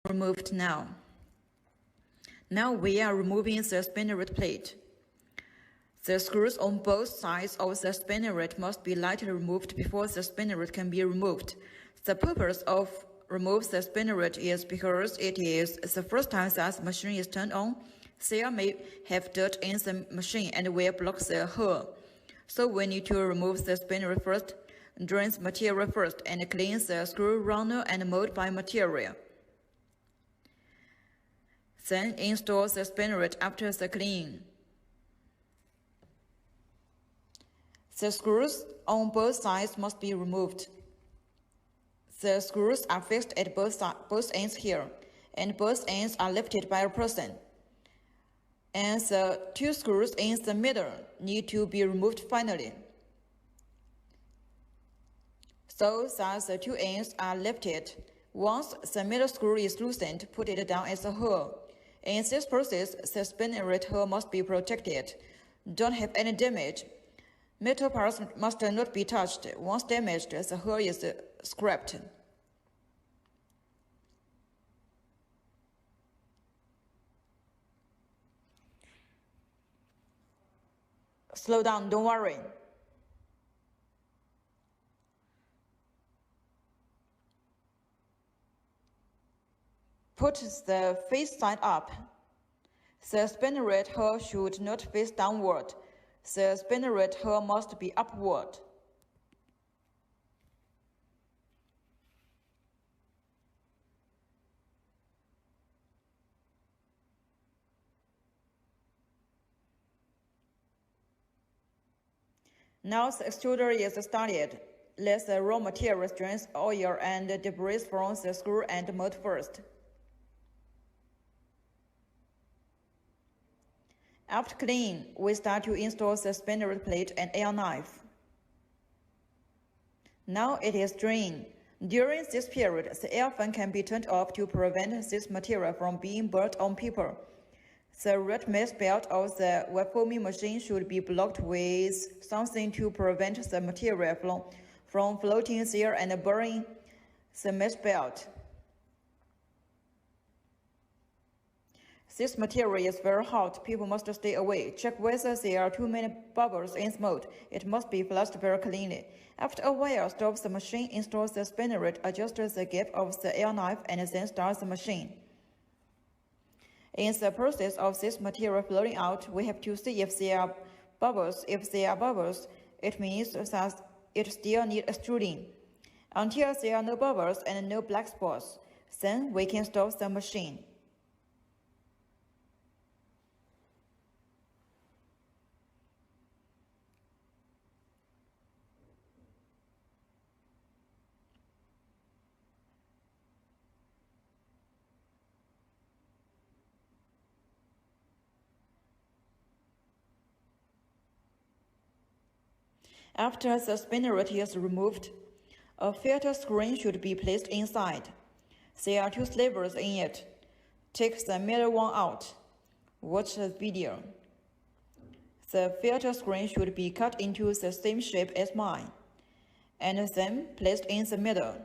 removed now. Now we are removing the spinneret plate. The screws on both sides of the spinneret must be lightly removed before the spinneret can be removed. The purpose of remove the spinneret is because it is the first time that the machine is turned on. There may have dirt in the machine and will block the hole. So we need to remove the spinneret first, drain the material first, and clean the screw runner and mold by material. Then install the spinneret after the cleaning. The screws on both sides must be removed. The screws are fixed at both ends here, and both ends are lifted by a person. And the two screws in the middle need to be removed finally, so that the two ends are lifted. Once the middle screw is loosened, put it down as a hole. In this process, the spinneret hole must be protected. Don't have any damage. Metal parts must not be touched. Once damaged, the hole is scrapped. Slow down, don't worry. Put the face side up. The spinneret hole should not face downward. The spinneret hole must be upward. Now the extruder is started. Let the raw materials drain oil and debris from the screw and mold first. After cleaning, we start to install the spinneret plate and air knife. Now it is drained. During this period, the air fan can be turned off to prevent this material from being burnt on paper. The red mesh belt of the wet foaming machine should be blocked with something to prevent the material from floating there and burning the mesh belt. This material is very hot. People must stay away. Check whether there are too many bubbles in the mold. It must be flushed very cleanly. After a while, stop the machine, install the spinneret, adjust the gap of the air knife, and then start the machine. In the process of this material flowing out, we have to see if there are bubbles. If there are bubbles, it means that it still needs extruding. Until there are no bubbles and no black spots, then we can stop the machine. After the spinneret is removed, a filter screen should be placed inside. There are two slivers in it. Take the middle one out. Watch the video. The filter screen should be cut into the same shape as mine, and then placed in the middle.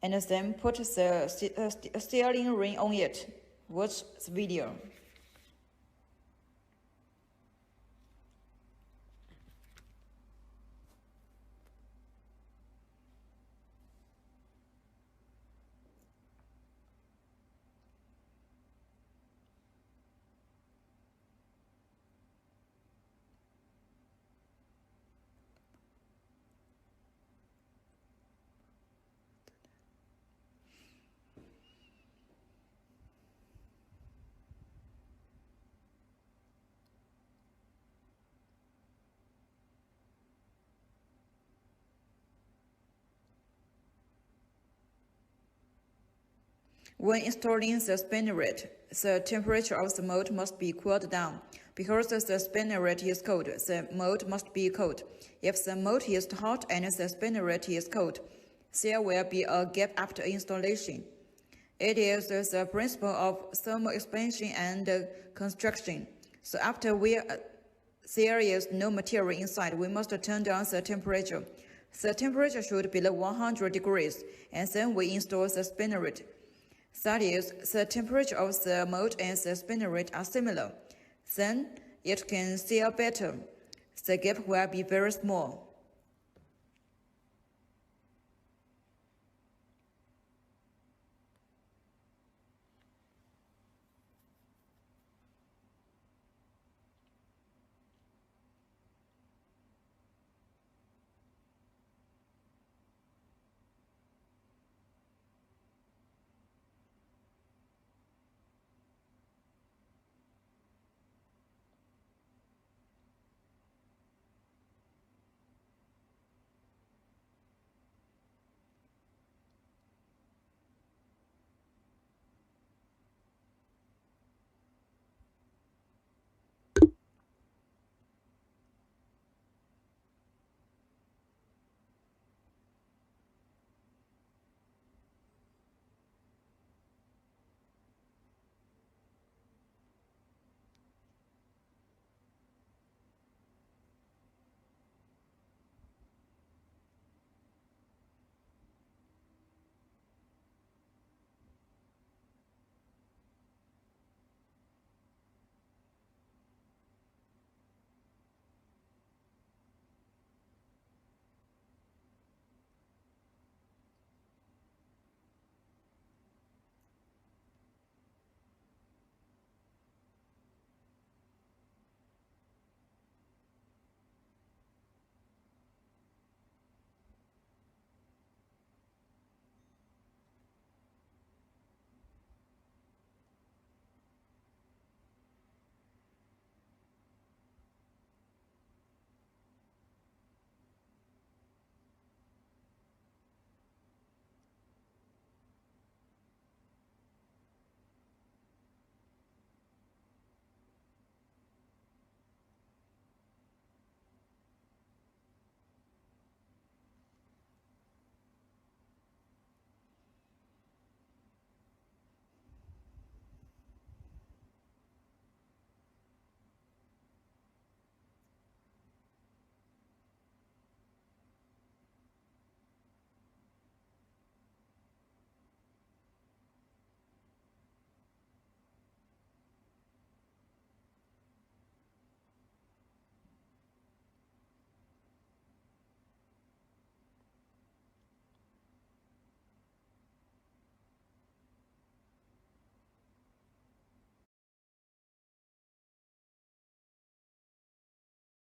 And then put the sealing ring on it. Watch the video. When installing the spinneret, the temperature of the mold must be cooled down. Because the spinneret is cold, the mold must be cold. If the mold is hot and the spinneret is cold, there will be a gap after installation. It is the principle of thermal expansion and construction. So after there is no material inside, we must turn down the temperature. The temperature should be below 100 degrees, and then we install the spinneret. That is, the temperature of the mold and the spinneret are similar. Then it can seal better. The gap will be very small.